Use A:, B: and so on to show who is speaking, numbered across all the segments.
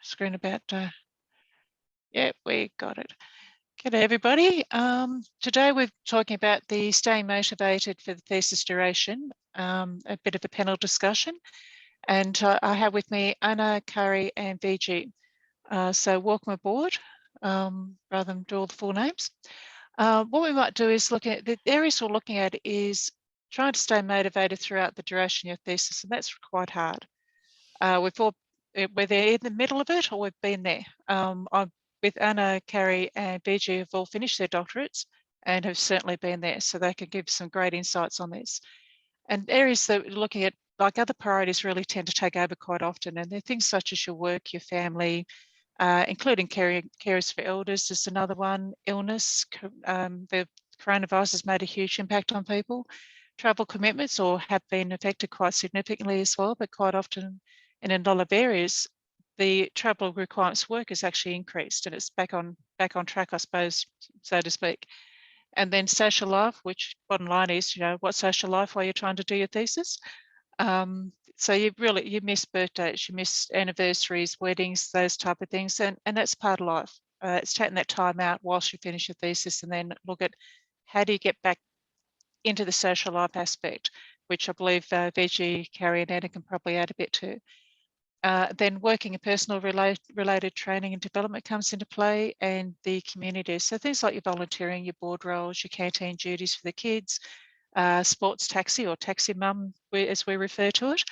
A: screen about, yeah, we got it. G'day everybody. Today we're talking about the staying motivated for the thesis duration, a bit of a panel discussion. And I have with me Anna, Kari and Vijay. So welcome aboard, rather than do all the full names. What we might do is look at, the areas we're looking at is trying to stay motivated throughout the duration of your thesis, and that's quite hard. Whether in the middle of it or we've been there. With Anna, Kari and Vijay have all finished their doctorates and have certainly been there, so they can give some great insights on this. And areas that we're looking at, like other priorities, really tend to take over quite often, and they're things such as your work, your family, including carers for elders is another one, illness, the coronavirus has made a huge impact on people, travel commitments or have been affected quite significantly as well, but quite often in a lot of areas, the travel requirements work has actually increased and it's back on track, I suppose, so to speak. And then social life, which bottom line is, what social life while you're trying to do your thesis? So you miss birthdays, you miss anniversaries, weddings, those type of things, and that's part of life. It's taking that time out whilst you finish your thesis and then look at how do you get back into the social life aspect, which I believe Vijay, Kari and Anna can probably add a bit to. Then working and personal related training and development comes into play, and the community. So things like your volunteering, your board roles, your canteen duties for the kids, sports taxi or taxi mum, as we refer to it,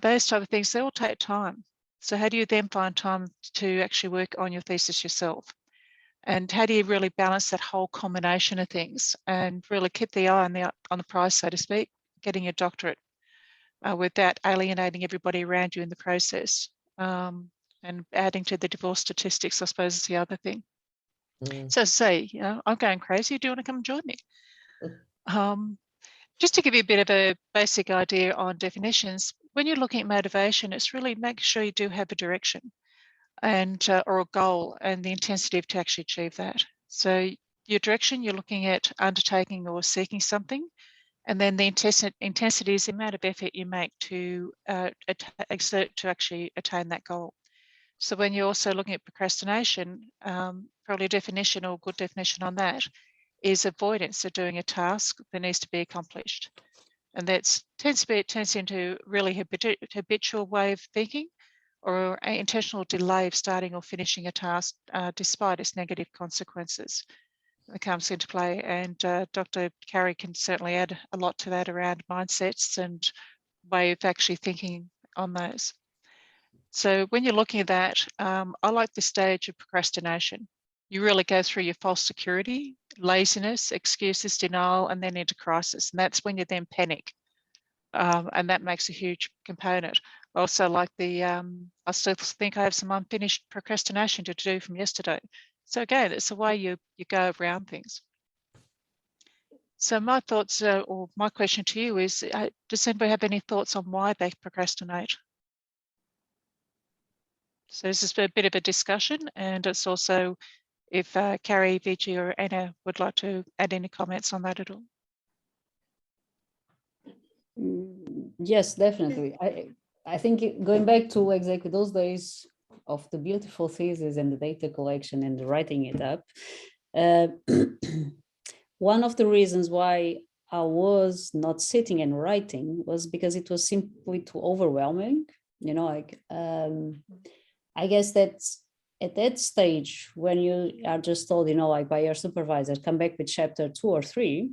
A: those type of things, they all take time. So how do you then find time to actually work on your thesis yourself? And how do you really balance that whole combination of things and really keep the eye on the prize, so to speak, getting your doctorate without alienating everybody around you in the process? And adding to the divorce statistics, I suppose, is the other thing. So say, I'm going crazy. Do you want to come and join me? Just to give you a bit of a basic idea on definitions, when you're looking at motivation, it's really making sure you do have a direction and or a goal and the intensity to actually achieve that. So your direction, you're looking at undertaking or seeking something, and then the intensity is the amount of effort you make to exert to actually attain that goal. So when you're also looking at procrastination, probably a definition or good definition on that is avoidance of doing a task that needs to be accomplished. And that turns into really habitual way of thinking, or an intentional delay of starting or finishing a task despite its negative consequences that comes into play. And Dr. Kari can certainly add a lot to that around mindsets and way of actually thinking on those. So when you're looking at that, I like the stage of procrastination. You really go through your false security, laziness, excuses, denial, and then into crisis. And that's when you then panic. And that makes a huge component. Also, like I still think I have some unfinished procrastination to do from yesterday. So again, it's the way you go around things. So my thoughts, or my question to you is, does anybody have any thoughts on why they procrastinate? So this is a bit of a discussion, and it's also if Kari, Vijay or Anna would like to add any comments on that at all.
B: Yes, definitely. I think going back to exactly those days of the beautiful thesis and the data collection and the writing it up, one of the reasons why I was not sitting and writing was because it was simply too overwhelming. I guess that's at that stage when you are just told, by your supervisor, come back with chapter 2 or 3,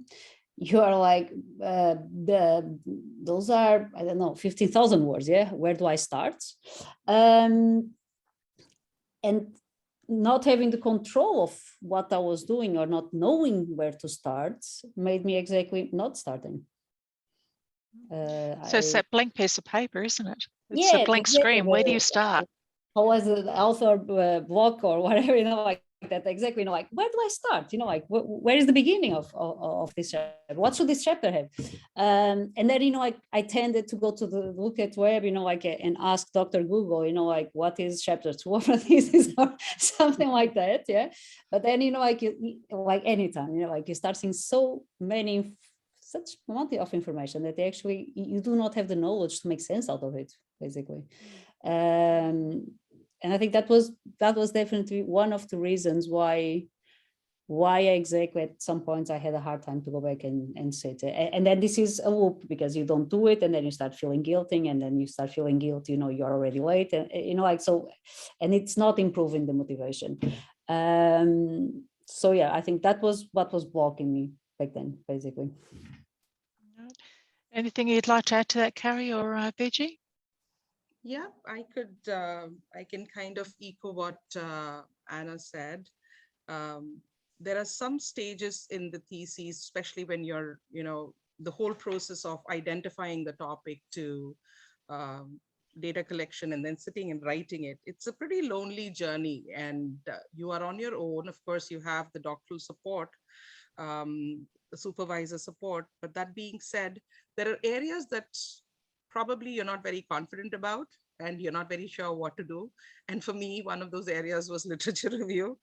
B: you are like, those are, I don't know, 15,000 words. Yeah. Where do I start? And not having the control of what I was doing or not knowing where to start made me exactly not starting.
A: So it's that blank piece of paper, isn't it? It's
B: yeah,
A: a blank
B: exactly.
A: screen. Where do you start?
B: How was the author block or whatever, like that, exactly, like, where do I start? Like, where is the beginning of this chapter? What should this chapter have? And then, I tended to go to the look at web, and ask Dr. Google, like, what is chapter 2 of a thesis or something like that. Yeah. But then, like anytime, like you start seeing so many, such amount of information that you do not have the knowledge to make sense out of it, basically. I think that was definitely one of the reasons why exactly at some points I had a hard time to go back and sit. And then this is a loop, because you don't do it, and then you start feeling guilty, and then you start feeling guilt, you're already late, and like so, and it's not improving the motivation. So yeah, I think that was what was blocking me back then, basically.
A: Anything you'd like to add to that, Carrie or BG?
C: Yeah, I can kind of echo what Anna said. There are some stages in the thesis, especially when you're, the whole process of identifying the topic to data collection and then sitting and writing it. It's a pretty lonely journey, and you are on your own. Of course, you have the doctoral support, the supervisor support. But that being said, there are areas that probably you're not very confident about, and you're not very sure what to do. And for me, one of those areas was literature review.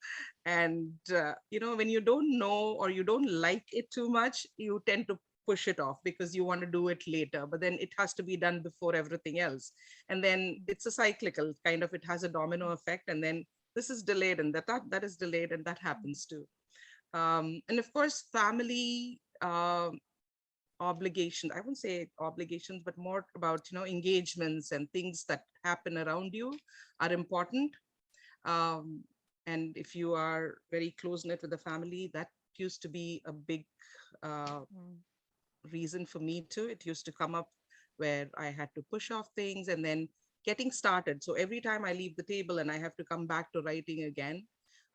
C: And, when you don't know or you don't like it too much, you tend to push it off because you want to do it later, but then it has to be done before everything else. And then it's a cyclical kind of, it has a domino effect. And then this is delayed, and that is delayed, and that happens too. And of course, family obligations, I wouldn't say obligations, but more about, engagements and things that happen around you are important. And if you are very close-knit with the family, that used to be a big reason for me too. It used to come up where I had to push off things and then getting started. So every time I leave the table and I have to come back to writing again,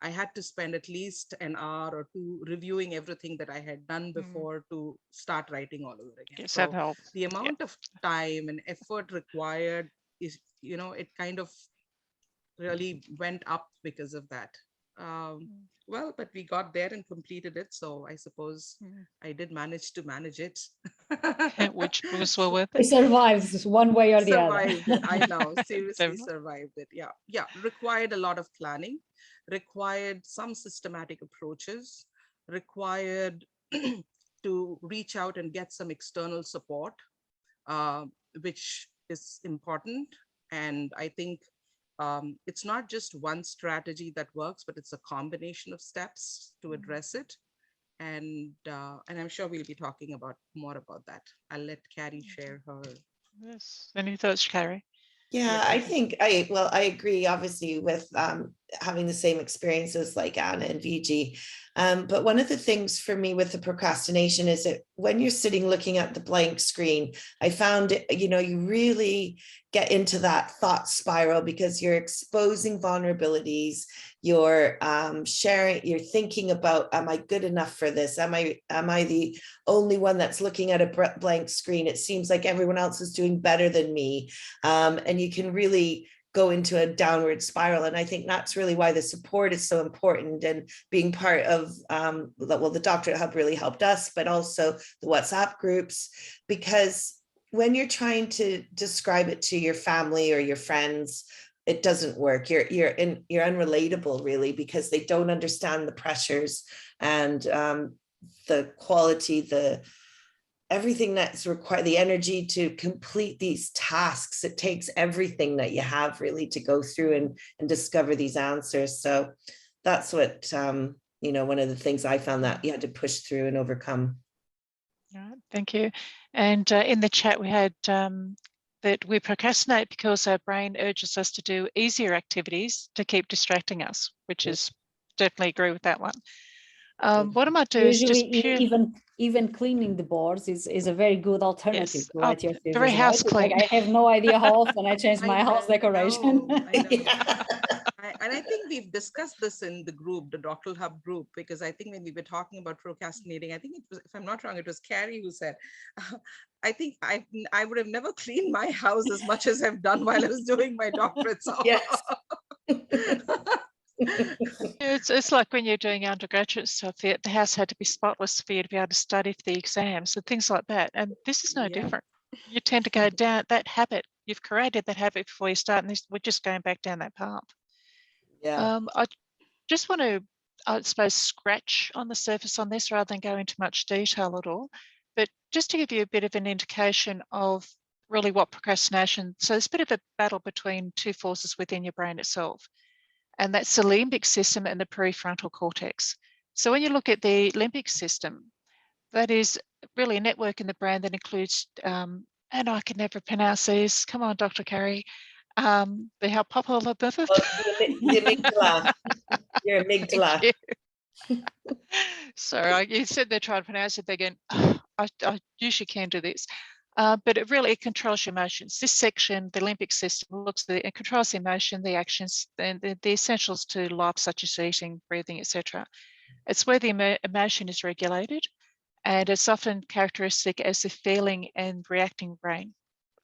C: I had to spend at least an hour or two reviewing everything that I had done before to start writing all over again.
A: Yes,
C: so
A: that helps.
C: the amount of time and effort required is, it kind of really went up because of that. Well, but we got there and completed it. So I suppose I did manage to manage it.
A: Which was well worth
B: We
A: it.
B: survived one way or the other.
C: Survived it. I know, seriously
A: Definitely.
C: survived it. Yeah. Required a lot of planning, required some systematic approaches, required to reach out and get some external support, which is important. And I think it's not just one strategy that works, but it's a combination of steps to address it. And I'm sure we'll be talking more about that. I'll let Carrie share her.
A: Yes. Any thoughts, Carrie?
D: Yeah, I think I agree, obviously, with having the same experiences like Anna and VG. But one of the things for me with the procrastination is that when you're sitting looking at the blank screen, I found, you really get into that thought spiral because you're exposing vulnerabilities, you're sharing, you're thinking about, am I good enough for this? Am I the only one that's looking at a blank screen? It seems like everyone else is doing better than me. And you can really go into a downward spiral. And I think that's really why the support is so important, and being part of, the Doctorate Hub really helped us, but also the WhatsApp groups, because when you're trying to describe it to your family or your friends, it doesn't work. You're unrelatable, really, because they don't understand the pressures and the quality, everything that's required, the energy to complete these tasks. It takes everything that you have really to go through and discover these answers. So that's what, one of the things I found that you had to push through and overcome.
A: All right, thank you. And in the chat we had that we procrastinate because our brain urges us to do easier activities to keep distracting us, which is definitely agree with that one. What I might do is just
B: even cleaning the boards is a very good alternative to write your thesis.
A: Very house clean.
B: Like, I have no idea how often I change my house decoration.
C: I know. And I think we've discussed this in the group, the Doctoral Hub group, because I think when we were talking about procrastinating, I think it was, if I'm not wrong, it was Carrie who said, I think I would have never cleaned my house as much as I've done while I was doing my doctorate. So.
D: Yes.
A: It's like when you're doing undergraduate stuff, the house had to be spotless for you to be able to study for the exams and things like that. And this is no different. You tend to go down that habit. You've created that habit before you start, and we're just going back down that path.
D: Yeah.
A: I just want to, I suppose, scratch on the surface on this rather than go into much detail at all. But just to give you a bit of an indication of really what procrastination, so there's a bit of a battle between two forces within your brain itself, and that's the limbic system and the prefrontal cortex. So when you look at the limbic system, that is really a network in the brain that includes, and I can never pronounce these, come on, Dr. Carey, the how popular
D: The amygdala, your amygdala.
A: Sorry, you said they're trying to pronounce it, they're going, I usually can do this. But it controls your emotions. This section, the limbic system, it controls the emotion, the actions, and the essentials to life, such as eating, breathing, etc. It's where the emotion is regulated, and it's often characteristic as the feeling and reacting brain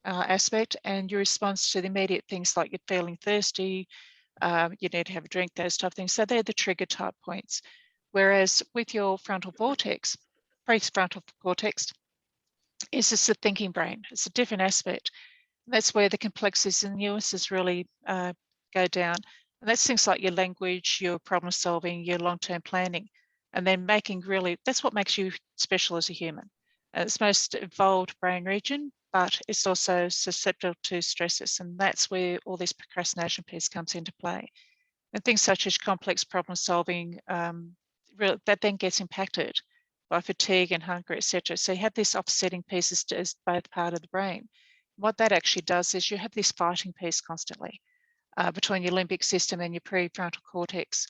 A: aspect, and your response to the immediate things like you're feeling thirsty, you need to have a drink, those type of things. So they're the trigger type points. Whereas with your frontal cortex, prefrontal cortex, is just the thinking brain. It's a different aspect. That's where the complexities and nuances really go down. And that's things like your language, your problem solving, your long-term planning, and then that's what makes you special as a human. It's most evolved brain region, but it's also susceptible to stresses. And that's where all this procrastination piece comes into play. And things such as complex problem solving, that then gets impacted by fatigue and hunger, etc. So you have this offsetting pieces as both part of the brain. What that actually does is you have this fighting piece constantly between your limbic system and your prefrontal cortex.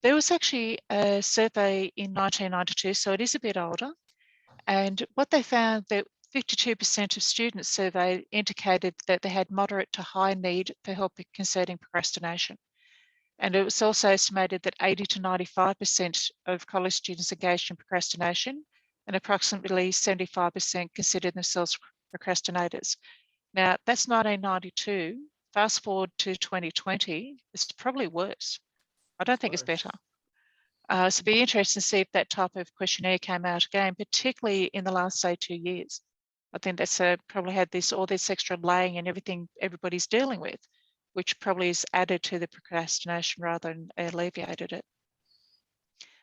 A: There was actually a survey in 1992, so it is a bit older. And what they found that 52% of students surveyed indicated that they had moderate to high need for help concerning procrastination. And it was also estimated that 80 to 95% of college students engaged in procrastination, and approximately 75% considered themselves procrastinators. Now, that's 1992. Fast forward to 2020, it's probably worse. I don't think it's better. So it'd be interesting to see if that type of questionnaire came out again, particularly in the last, say, 2 years. I think that's probably had all this extra laying and everything everybody's dealing with, which probably has added to the procrastination rather than alleviated it.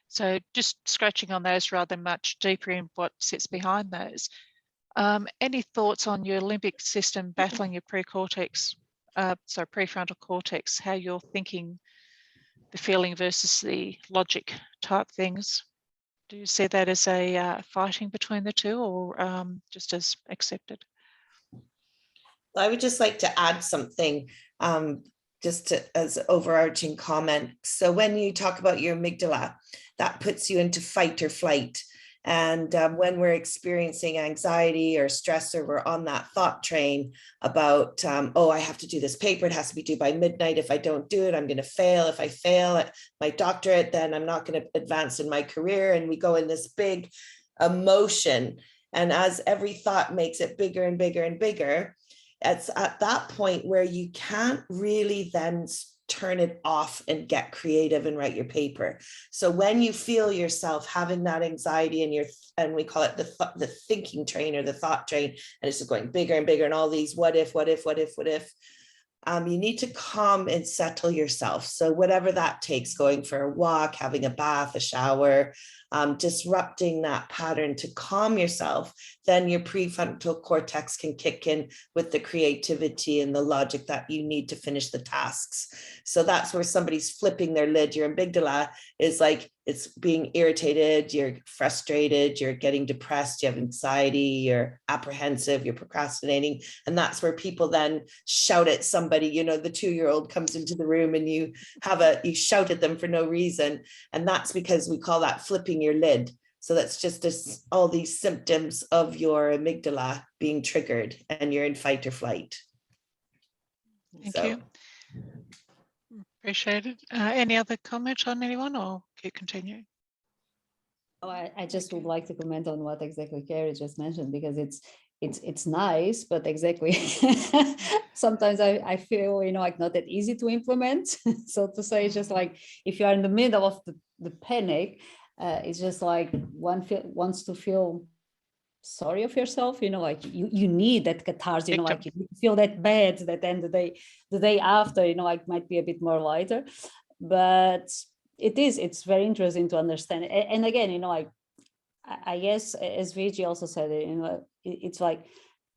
A: So just scratching on those rather than much deeper in what sits behind those. Any thoughts on your limbic system battling your prefrontal cortex, how you're thinking, the feeling versus the logic type things? Do you see that as a fighting between the two, or just as accepted?
D: I would just like to add something as overarching comment. So when you talk about your amygdala, that puts you into fight or flight. And when we're experiencing anxiety or stress, or we're on that thought train about, oh, I have to do this paper, it has to be due by midnight. If I don't do it, I'm going to fail. If I fail at my doctorate, then I'm not going to advance in my career. And we go in this big emotion. And as every thought makes it bigger and bigger and bigger, it's at that point where you can't really then turn it off and get creative and write your paper. So when you feel yourself having that anxiety and we call it the thinking train or the thought train, and it's just going bigger and bigger and all these what if, you need to calm and settle yourself. So whatever that takes, going for a walk, having a bath, a shower, disrupting that pattern to calm yourself, then your prefrontal cortex can kick in with the creativity and the logic that you need to finish the tasks. So that's where somebody's flipping their lid. Your amygdala is like, it's being irritated, you're frustrated, you're getting depressed, you have anxiety, you're apprehensive, you're procrastinating. And that's where people then shout at somebody, the 2-year-old comes into the room and you shout at them for no reason. And that's because we call that flipping your lid. So that's just all these symptoms of your amygdala being triggered and you're in fight or flight.
A: Thank you. Appreciate it. Any other comment on anyone, or keep continuing?
B: Oh, I just would like to comment on what exactly Carrie just mentioned, because it's nice, but exactly sometimes I feel like not that easy to implement. So to say, it's just like if you are in the middle of the panic, it's just like one wants to feel sorry of yourself, like you need that catharsis, like you feel that bad, that then the day after, like might be a bit more lighter. But it's very interesting to understand. And again, I guess as Vijay also said, it's like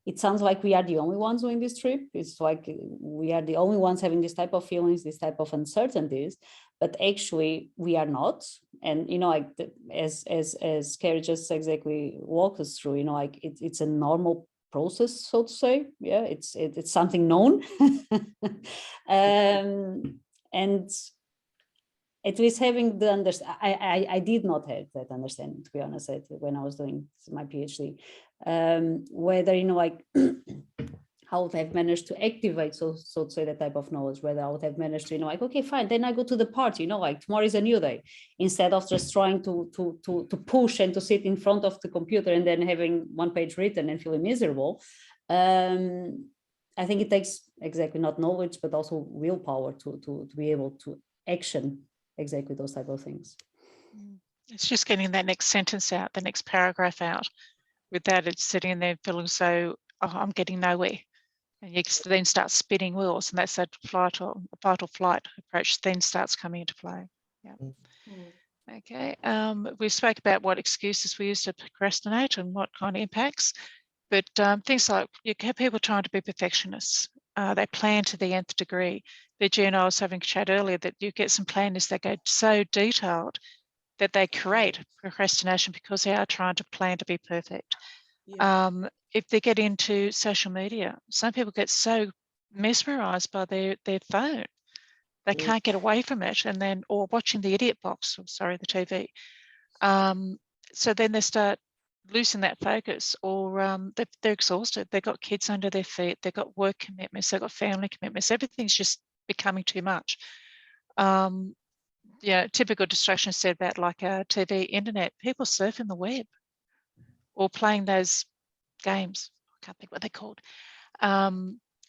B: it sounds like we are the only ones doing this trip. It's like we are the only ones having this type of feelings, this type of uncertainties, but actually we are not. And, you know, like as Carrie just exactly walked us through, you know, like it's a normal process, so to say. Yeah, it's something known. And at least having the I did not have that understanding, to be honest, when I was doing my PhD, whether, you know, like I would have managed to activate, so to say, that type of knowledge, whether I would have managed to, you know, like, okay, fine, then I go to the party, you know, like tomorrow is a new day, instead of just trying to push and to sit in front of the computer and then having one page written and feeling miserable. I think it takes exactly not knowledge, but also willpower to be able to action exactly those type of things.
A: It's just getting that next sentence out, the next paragraph out. With that, it's sitting there feeling so, oh, I'm getting nowhere. And you then start spinning wheels, and that's that fight or flight approach then starts coming into play. Yeah. Okay. We spoke about what excuses we use to procrastinate and what kind of impacts, but things like you have people trying to be perfectionists. They plan to the nth degree. Virginia and I was having a chat earlier that you get some planners that go so detailed that they create procrastination because they are trying to plan to be perfect.
C: Yeah.
A: If they get into social media, some people get so mesmerized by their phone, they can't get away from it, and then, or watching the idiot box, or sorry, the TV. So then they start losing that focus, or they're exhausted. They've got kids under their feet, they've got work commitments, they've got family commitments, everything's just becoming too much. Yeah, typical distractions said about like TV, internet, people surfing the web or playing those games. I can't think what they're called.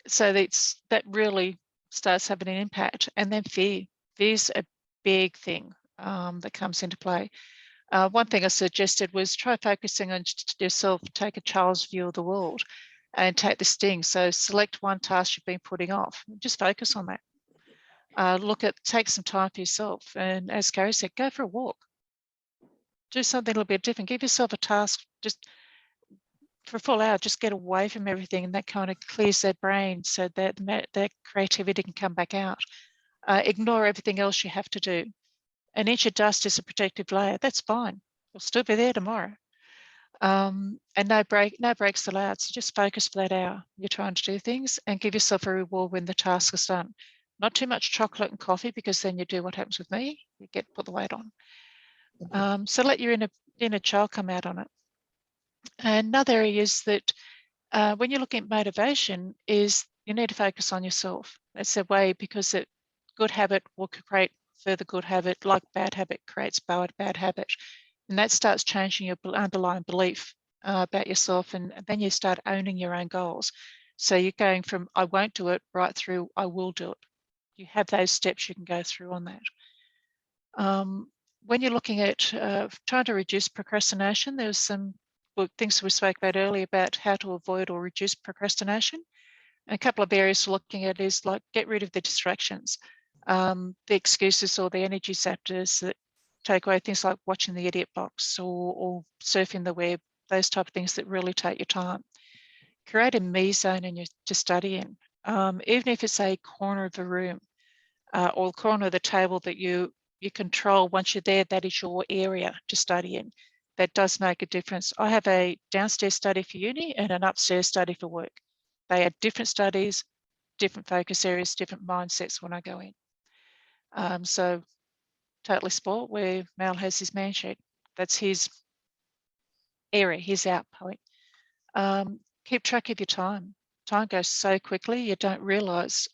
A: So that really starts having an impact. And then fear's a big thing that comes into play. One thing I suggested was try focusing on yourself, take a child's view of the world and take the sting. So select one task you've been putting off, just focus on that. Take some time for yourself. And as Carrie said, go for a walk. Do something a little bit different. Give yourself a task, just for a full hour, just get away from everything, and that kind of clears their brain so that that creativity can come back out. Ignore everything else you have to do. An inch of dust is a protective layer. That's fine. We'll still be there tomorrow. And no breaks allowed. So just focus for that hour. You're trying to do things, and give yourself a reward when the task is done. Not too much chocolate and coffee, because then you do what happens with me. You put the weight on. So let your inner child come out on it. Another area is that when you're looking at motivation, is you need to focus on yourself. That's the way, because good habit will create further good habit, like bad habit creates bad habit. And that starts changing your underlying belief about yourself, and then you start owning your own goals. So you're going from I won't do it right through I will do it. You have those steps you can go through on that. When you're looking at trying to reduce procrastination, there's some things we spoke about earlier about how to avoid or reduce procrastination. And a couple of areas looking at is like get rid of the distractions, the excuses or the energy sappers that take away, things like watching the idiot box or surfing the web, those type of things that really take your time. Create a me zone to study in, even if it's a corner of the room or the corner of the table that you control. Once you're there, that is your area to study in. That does make a difference. I have a downstairs study for uni and an upstairs study for work. They are different studies, different focus areas, different mindsets when I go in. So totally sport, where Mal has his man shed. That's his area, his outpoint. Keep track of your time. Time goes so quickly, you don't realise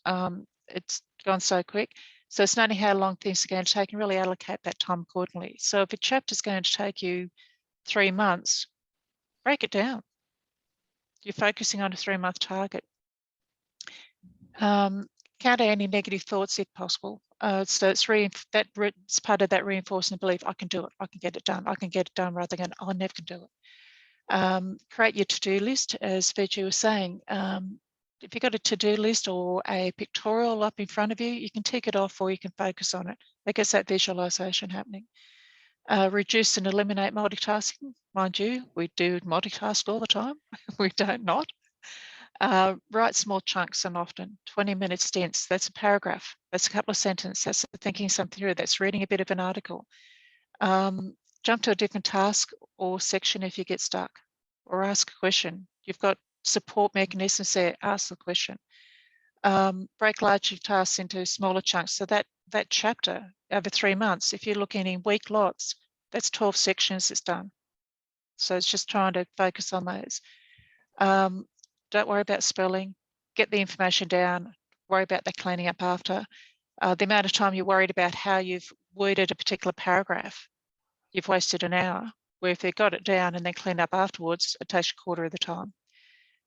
A: it's gone so quick. So it's noting how long things are going to take and really allocate that time accordingly. So if a chapter is going to take you 3 months, break it down. You're focusing on a 3-month target. Counter any negative thoughts if possible. So it's part of that reinforcing belief. I can do it. I can get it done. I can get it done, rather than I never can do it. Create your to-do list, as Virgie was saying. If you've got a to-do list or a pictorial up in front of you, you can tick it off or you can focus on it. That gets that visualization happening. Reduce and eliminate multitasking. Mind you, we do multitask all the time. We don't not. Write small chunks and often 20-minute stints. That's a paragraph. That's a couple of sentences. That's thinking something through. That's reading a bit of an article. Jump to a different task or section if you get stuck, or ask a question. You've got support mechanisms there. Ask the question. Break larger tasks into smaller chunks. So that chapter over 3 months, if you're looking in week lots, that's 12 sections it's done. So it's just trying to focus on those. Don't worry about spelling. Get the information down. Worry about the cleaning up after. The amount of time you're worried about how you've worded a particular paragraph, you've wasted an hour. Where if they got it down and then clean up afterwards, it takes a quarter of the time.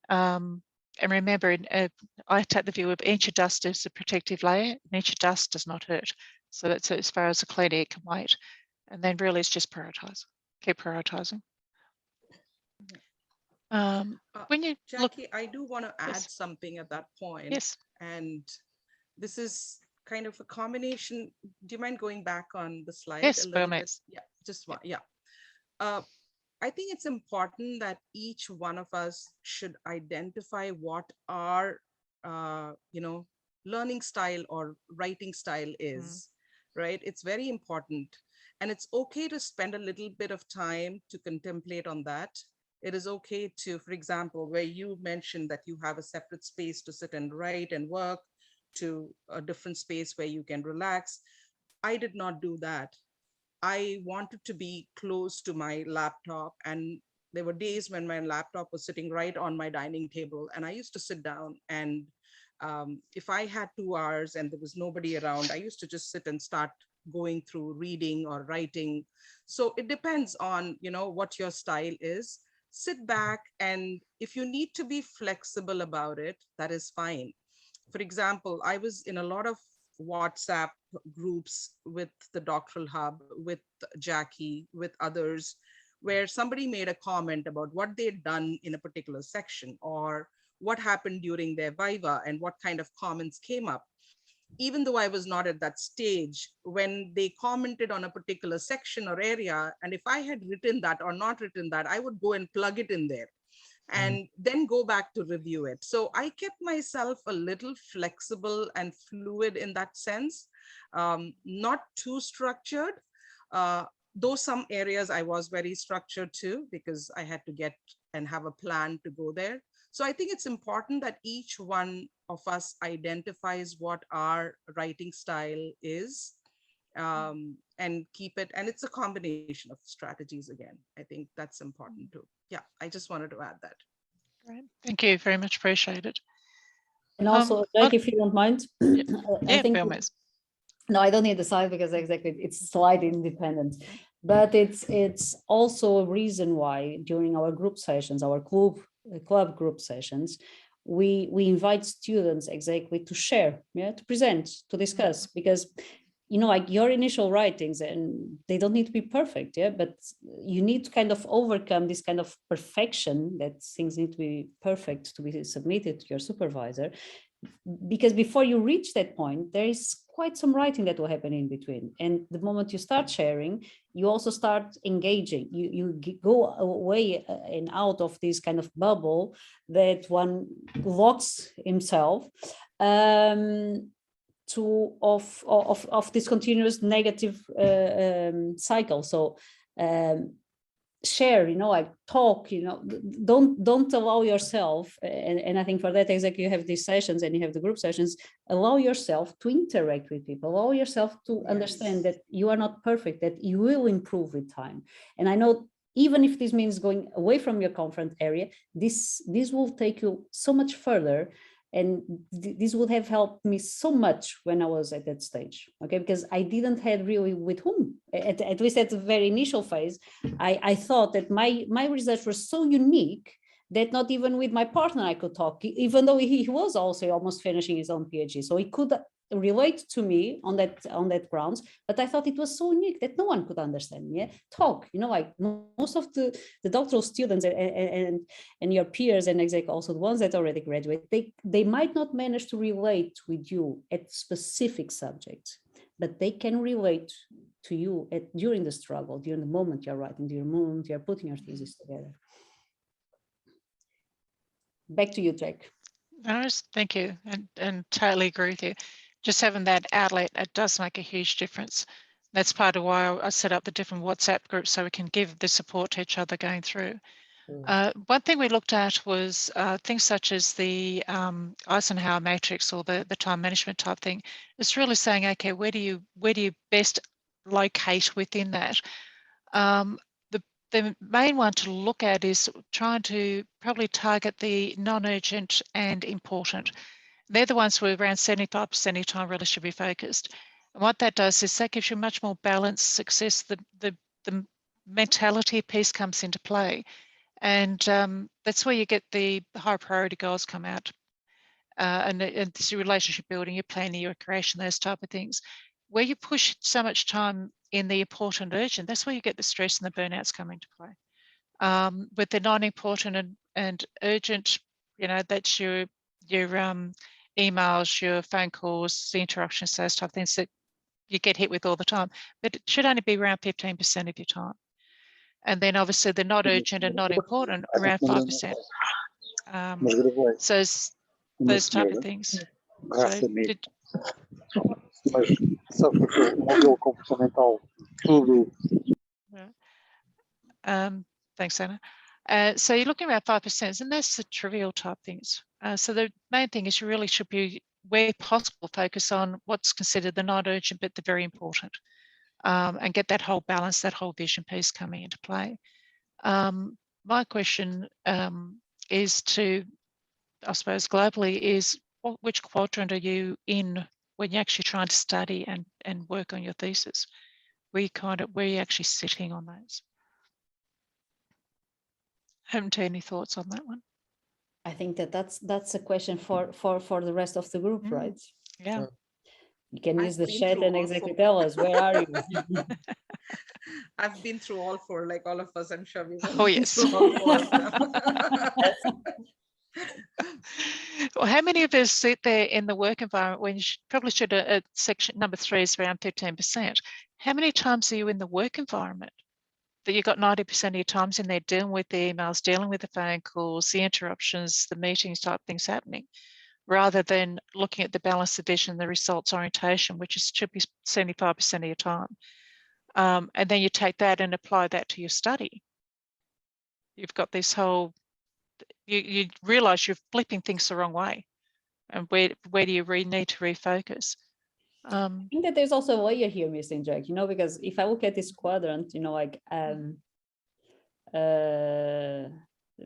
A: And remember, I take the view of inch of dust is a protective layer, an inch of dust does not hurt. So that's as far as the cleaning, it can wait. And then really it's just prioritize, keep prioritizing. When you
C: Jackie,
A: look,
C: I do want to add
A: yes.
C: something at that point.
A: Yes.
C: And this is kind of a combination. Do you mind going back on the slide
A: Yes,
C: a little bit?
A: Max.
C: Yeah, just one. Yeah. I think it's important that each one of us should identify what our, learning style or writing style is, right? It's very important. And it's okay to spend a little bit of time to contemplate on that. It is okay to, for example, where you mentioned that you have a separate space to sit and write and work, to a different space where you can relax. I did not do that. I wanted to be close to my laptop, and there were days when my laptop was sitting right on my dining table, and I used to sit down, and if I had 2 hours and there was nobody around, I used to just sit and start going through reading or writing. So it depends on, what your style is. Sit back, and if you need to be flexible about it, that is fine. For example, I was in a lot of WhatsApp groups with the Doctoral Hub, with Jackie, with others, where somebody made a comment about what they'd done in a particular section or what happened during their Viva and what kind of comments came up. Even though I was not at that stage, when they commented on a particular section or area, and if I had written that or not written that, I would go and plug it in there and then go back to review it. So I kept myself a little flexible and fluid in that sense, not too structured, though some areas I was very structured too, because I had to get and have a plan to go there. So I think it's important that each one of us identifies what our writing style is, and keep it. And it's a combination of strategies again. I think that's important too. Yeah, I just wanted to add that.
A: Great. Thank you very much. Appreciate it.
B: And also, Jack, if you don't mind, I think. No, I don't need the slide because exactly it's slide independent. But it's also a reason why during our group sessions, our club group sessions, we invite students exactly to share, to present, to discuss, because like your initial writings, and they don't need to be perfect, but you need to kind of overcome this kind of perfection that things need to be perfect to be submitted to your supervisor, because before you reach that point, there is quite some writing that will happen in between. And the moment you start sharing, you also start engaging. You go away and out of this kind of bubble that one locks himself of this continuous negative cycle. So share, like talk, don't allow yourself, and I think for that exactly you have these sessions and you have the group sessions, allow yourself to interact with people, allow yourself to understand that you are not perfect, that you will improve with time. And I know even if this means going away from your comfort area, this will take you so much further. And this would have helped me so much when I was at that stage, okay? Because I didn't have really with whom, at least at the very initial phase, I thought that my research was so unique that not even with my partner I could talk, even though he was also almost finishing his own PhD. So he could relate to me on that grounds, but I thought it was so unique that no one could understand me. Talk, like most of the doctoral students and your peers, and exactly also the ones that already graduate, they might not manage to relate with you at specific subjects, but they can relate to you during the struggle, during the moment you're writing, during the moment you're putting your thesis together. Back to you, Jack.
A: No, thank you, and totally agree with you. Just having that outlet, it does make a huge difference. That's part of why I set up the different WhatsApp groups so we can give the support to each other going through. One thing we looked at was things such as the Eisenhower Matrix or the time management type thing. It's really saying, okay, where do you best locate within that? The main one to look at is trying to probably target the non-urgent and important. They're the ones where around 75% of your time really should be focused. And what that does is that gives you much more balanced success. The mentality piece comes into play. And that's where you get the high priority goals come out. And it's your relationship building, your planning, your creation, those type of things. Where you push so much time in the important urgent, that's where you get the stress and the burnouts come into play. With the non-important and urgent, you know, that's your emails, your phone calls, the interruptions, those type of things that you get hit with all the time. But it should only be around 15% of your time. And then obviously the not urgent and not important around 5%. So those type of things. So thanks, Anna. So you're looking at 5%, and that's the trivial type things. So the main thing is you really should be, where possible, focus on what's considered the not urgent but the very important, and get that whole balance, that whole vision piece coming into play. My question is to, I suppose, globally, is which quadrant are you in when you're actually trying to study and work on your thesis? Where are you actually sitting on those? Haven't you any thoughts on that one?
B: I think that's a question for the rest of the group, right?
A: Yeah.
B: You can use the
C: been
B: chat
C: through
B: and
C: all
B: exactly
C: 4.
B: tell us, where are you?
C: I've been through all 4, like all of us, I'm sure we've all
A: Oh,
C: been
A: yes.
C: through all 4 of them.
A: Well, how many of us sit there in the work environment when you probably should, section number 3 is around 15%. How many times are you in the work environment that you got 90% of your times in there dealing with the emails, dealing with the phone calls, the interruptions, the meetings type things happening, rather than looking at the balance, the vision, the results orientation, which should be 75% of your time. And then you take that and apply that to your study. You've got this whole, you realize you're flipping things the wrong way. And where do you need to refocus?
B: I think that there's also a layer here missing, Jack, you know, because if I look at this quadrant, you know, like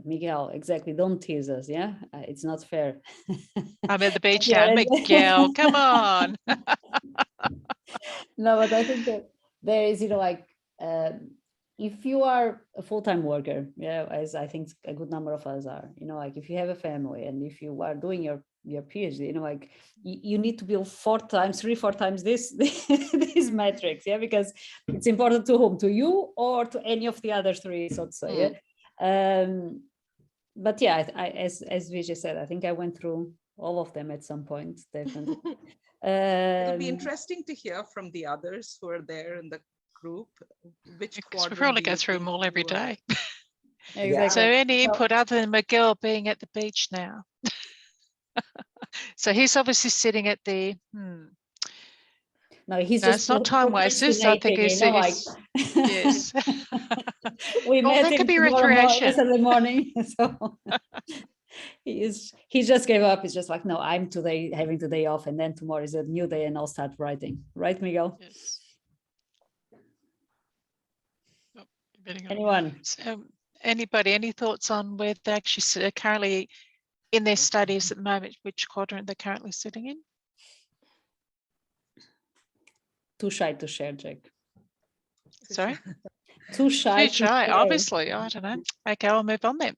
B: Miguel, exactly, don't tease us, yeah? It's not fair.
A: I'm at the beach now, Miguel, come on.
B: No, but I think that there is, you know, like, if you are a full-time worker, yeah, as I think a good number of us are, you know, like if you have a family and if you are doing your PhD, you know, like you need to build 4 times, 3-4 times this this matrix, yeah, because it's important to whom, to you or to any of the other 3, so to say. Yeah. But yeah, as Vijay said, I think I went through all of them at some point, definitely.
C: It'll be interesting to hear from the others who are there in the group. Which quadrant
A: we probably
C: do
A: go
C: you
A: through them
C: think
A: all every
C: you are?
A: day.
B: Exactly.
A: So any input other than Miguel being at the beach now? So he's obviously sitting at the,
B: No, he's
A: no,
B: just
A: it's not time wasters. I think
B: procrastinating, you know, like
A: yes.
B: we
A: Well,
B: met
A: that
B: him
A: could be recreation.
B: yesterday morning. So he just gave up. He's just like, no, I'm today having today off, and then tomorrow is a new day, and I'll start writing. Right, Miguel?
A: Yes. Oh,
B: Anyone?
A: So, anybody, any thoughts on where they're actually currently in their studies at the moment, which quadrant they're currently sitting in?
B: Too shy to share, Jack.
A: Sorry?
B: Too shy.
A: Too shy, obviously. I don't know. Okay, I'll move on then.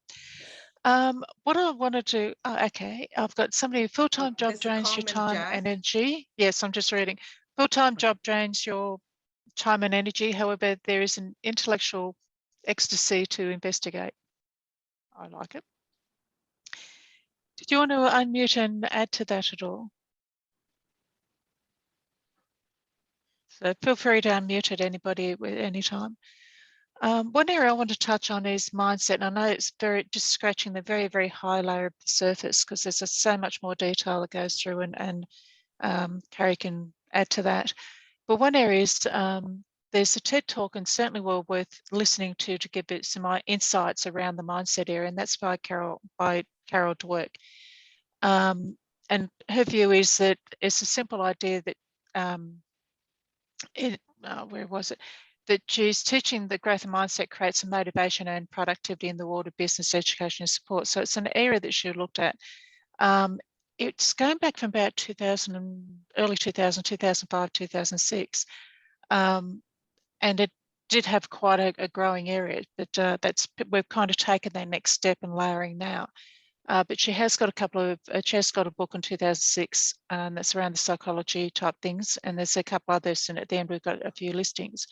A: What I want to do, okay, I've got somebody, full-time job drains your time and energy. Yes, I'm just reading. Full-time job drains your time and energy. However, there is an intellectual ecstasy to investigate. I like it. Did you want to unmute and add to that at all? So feel free to unmute at anybody at any time. One area I want to touch on is mindset. And I know it's just scratching the very, very high layer of the surface, because there's just so much more detail that goes through, and Carrie can add to that. But one area is there's a TED talk, and certainly well worth listening to give it some insights around the mindset area, and that's by Carol Dweck. And her view is that it's a simple idea that where was it? That she's teaching the growth of mindset creates a motivation and productivity in the world of business, education, and support. So it's an area that she looked at. It's going back from about 2000, early 2000, 2005, 2006. And it did have quite a growing area, but we've kind of taken that next step and layering now. But she has got she has got a book in 2006 that's around the psychology type things, and there's a couple others, and at the end we've got a few listings.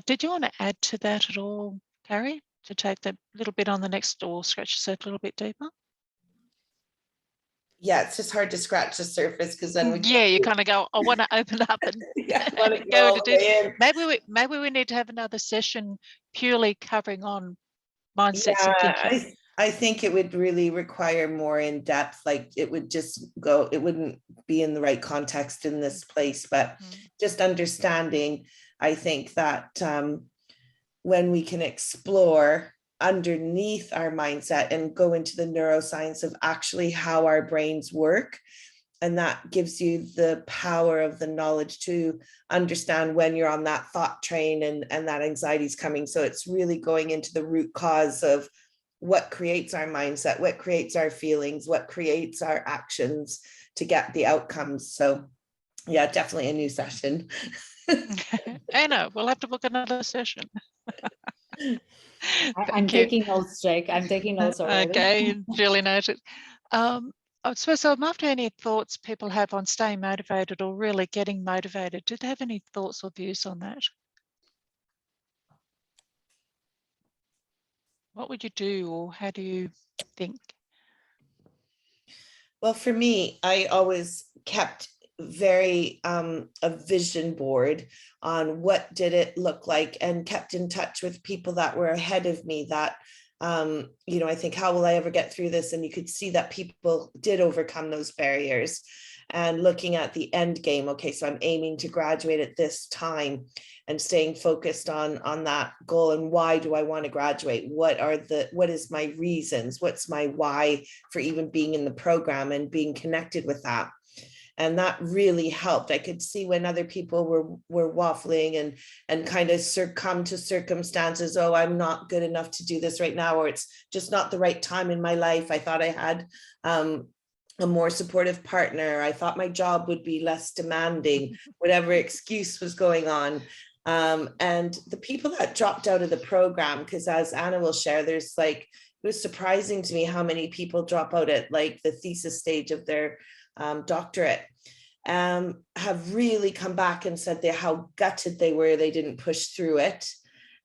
A: Did you want to add to that at all, Carrie, to take that little bit on the next, or scratch the surface a little bit deeper?
D: Yeah, it's just hard to scratch the surface, because then
A: you kind of go, I want to open up and
D: go
A: into do. Maybe we need to have another session purely covering on mindsets and thinking.
D: I think it would really require more in depth. Like it wouldn't be in the right context in this place, but just understanding, I think that when we can explore underneath our mindset and go into the neuroscience of actually how our brains work, and that gives you the power of the knowledge to understand when you're on that thought train and that anxiety is coming. So it's really going into the root cause of what creates our mindset, what creates our feelings, what creates our actions to get the outcomes. So yeah, definitely a new session.
A: Anna, we'll have to book another session.
B: I'm taking notes, Jake. I'm taking notes already.
A: Okay, duly noted. I suppose I'm after any thoughts people have on staying motivated or really getting motivated. Did they have any thoughts or views on that? What would you do, or how do you think?
D: Well, for me, I always kept very a vision board on what did it look like, and kept in touch with people that were ahead of me that I think, how will I ever get through this? And you could see that people did overcome those barriers, and looking at the end game. Okay, so I'm aiming to graduate at this time, and staying focused on that goal. And why do I want to graduate? What is my reasons? What's my why for even being in the program, and being connected with that? And that really helped. I could see when other people were waffling and kind of succumb to circumstances. Oh, I'm not good enough to do this right now, or it's just not the right time in my life. I thought I had a more supportive partner. I thought my job would be less demanding, whatever excuse was going on. And the people that dropped out of the program, because as Anna will share, it was surprising to me how many people drop out at like the thesis stage of their doctorate, have really come back and said how gutted they were they didn't push through it.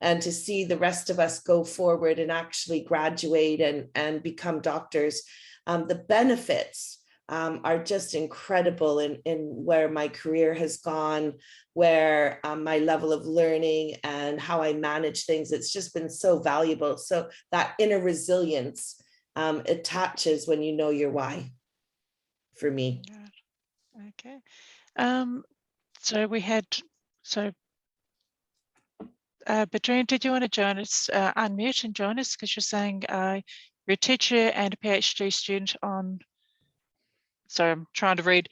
D: And to see the rest of us go forward and actually graduate and become doctors, the benefits are just incredible in where my career has gone, where my level of learning and how I manage things, it's just been so valuable. So that inner resilience attaches when you know your why, for me.
A: Okay. Badrina, did you want to join us, unmute and join us, because you're saying you're a teacher and a PhD student on, sorry, I'm trying to read,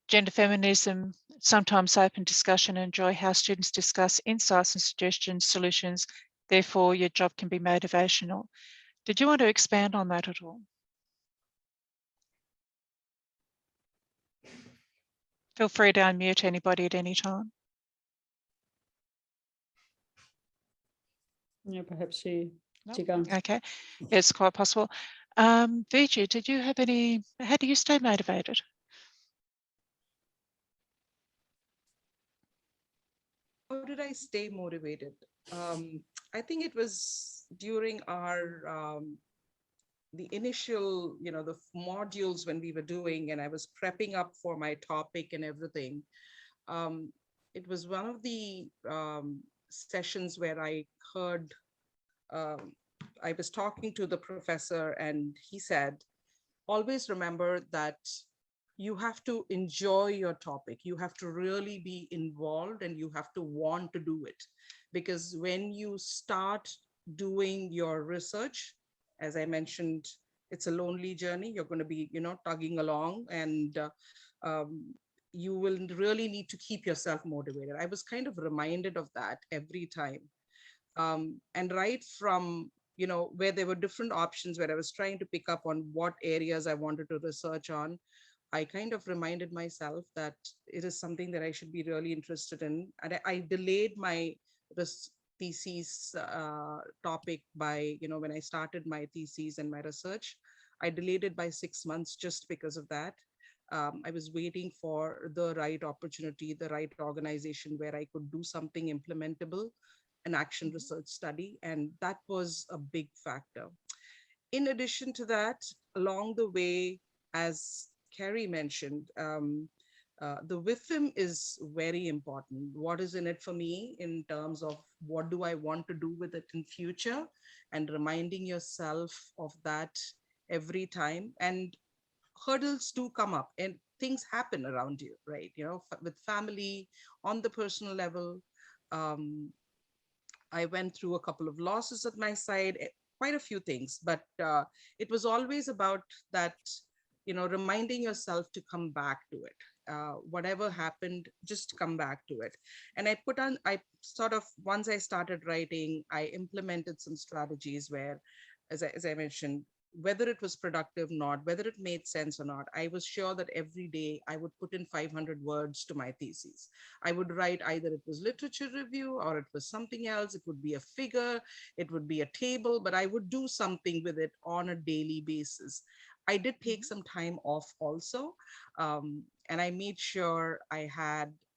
A: gender feminism, sometimes open discussion, and enjoy how students discuss insights and suggestions, solutions. Therefore, your job can be motivational. Did you want to expand on that at all? Feel free to unmute anybody at any time.
B: Yeah, perhaps she can't.
A: Okay, it's quite possible. Vijay, did you have any, how do you stay motivated?
C: How did I stay motivated? I think it was during our the initial, the modules when we were doing, and I was prepping up for my topic and everything. It was one of the sessions where I heard I was talking to the professor and he said, always remember that you have to enjoy your topic. You have to really be involved and you have to want to do it. Because when you start doing your research, as I mentioned, it's a lonely journey. You're going to be, tugging along, and you will really need to keep yourself motivated. I was kind of reminded of that every time. And right from, where there were different options where I was trying to pick up on what areas I wanted to research on, I kind of reminded myself that it is something that I should be really interested in. And I delayed my thesis topic by, when I started my thesis and my research, I delayed it by 6 months just because of that. I was waiting for the right opportunity, the right organization where I could do something implementable, an action research study, and that was a big factor. In addition to that, along the way, as Carrie mentioned, the WIFM is very important. What is in it for me in terms of what do I want to do with it in future, and reminding yourself of that every time. And hurdles do come up and things happen around you, right? With family, on the personal level. I went through a couple of losses at my side, quite a few things, but it was always about that, reminding yourself to come back to it. Whatever happened, just come back to it. And I sort of, once I started writing, I implemented some strategies where, as I mentioned, whether it was productive or not, whether it made sense or not, I was sure that every day I would put in 500 words to my thesis. I would write either it was literature review or it was something else. It would be a figure, it would be a table, but I would do something with it on a daily basis. I did take some time off also. And I made sure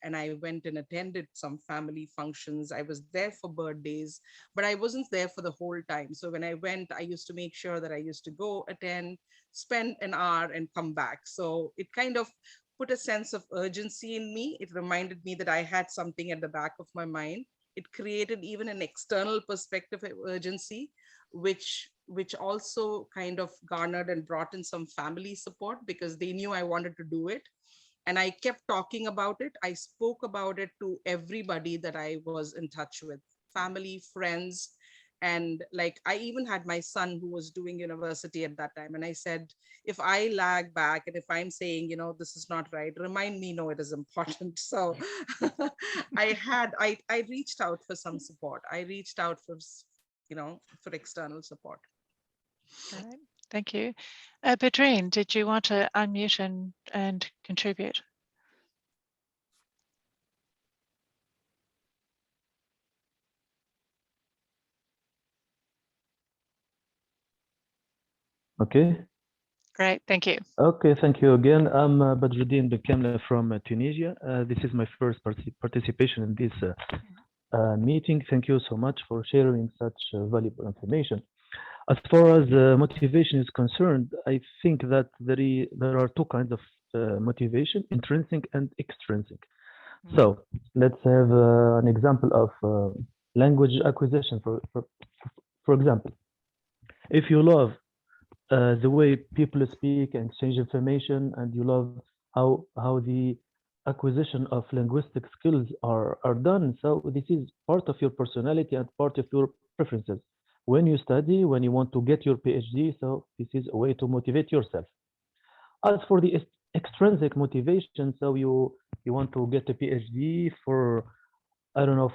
C: and I went and attended some family functions. I was there for birthdays, but I wasn't there for the whole time. So when I went, I used to make sure that I used to go attend, spend an hour and come back. So it kind of put a sense of urgency in me. It reminded me that I had something at the back of my mind. It created even an external perspective of urgency, which also kind of garnered and brought in some family support because they knew I wanted to do it. And I kept talking about it. I spoke about it to everybody that I was in touch with, family, friends. And like, I even had my son who was doing university at that time. And I said, if I lag back and if I'm saying, this is not right, remind me, no, it is important. So I reached out for some support. I reached out for external support.
A: All right. Thank you. Bedreen, did you want to unmute and contribute?
E: Okay.
A: Great, thank you.
E: Okay, thank you again. I'm Badruddin Bekamla from Tunisia. This is my first participation in this meeting. Thank you so much for sharing such valuable information. As far as motivation is concerned, I think that there are two kinds of motivation, intrinsic and extrinsic. So let's have an example of language acquisition. For example, if you love the way people speak and exchange information, and you love how the acquisition of linguistic skills are done, so this is part of your personality and part of your preferences. When you study, when you want to get your PhD, so this is a way to motivate yourself. As for the extrinsic motivation, so you want to get a PhD for, I don't know,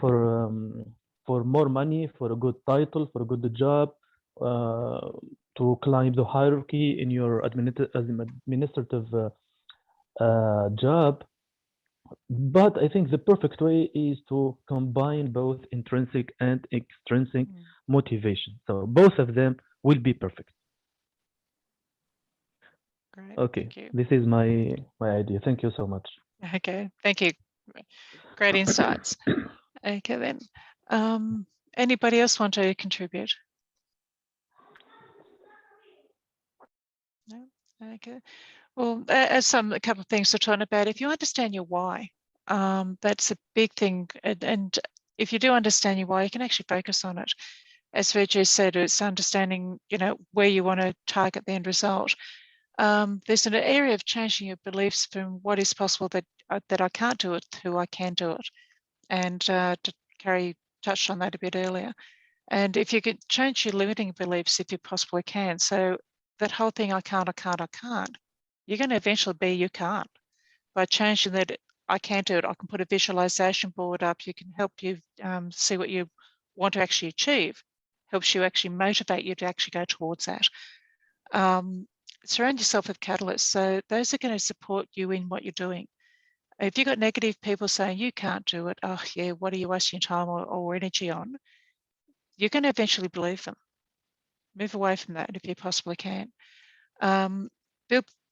E: for more money, for a good title, for a good job, to climb the hierarchy in your administrative job. But I think the perfect way is to combine both intrinsic and extrinsic motivation. So both of them will be perfect.
A: Great,
E: okay,
A: thank you.
E: This is my idea. Thank you so much.
A: Okay, thank you. Great insights. Okay then. Anybody else want to contribute? No? Okay. Well, as a couple of things to talk about, if you understand your why, that's a big thing. And if you do understand your why, you can actually focus on it. as Virgie said, it's understanding, where you want to target the end result. There's an area of changing your beliefs from what is possible that I can't do it to I can do it. And Carrie touched on that a bit earlier. And if you could change your limiting beliefs, if you possibly can, so that whole thing, I can't, you're going to eventually be you can't. By changing that, I can do it, I can put a visualization board up, you can help you see what you want to actually achieve, helps you actually motivate you to actually go towards that. Surround yourself with catalysts. So those are going to support you in what you're doing. If you've got negative people saying you can't do it, oh yeah, what are you wasting time or energy on? You're going to eventually believe them. Move away from that if you possibly can.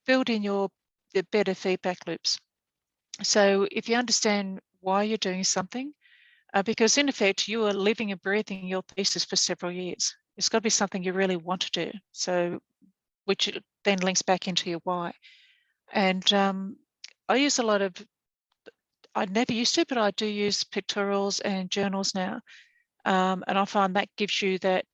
A: Build in the better feedback loops. So if you understand why you're doing something, because in effect, you are living and breathing your thesis for several years. It's got to be something you really want to do. So, which then links back into your why. And I use a lot of, I never used to, but I do use pictorials and journals now. And I find that gives you that,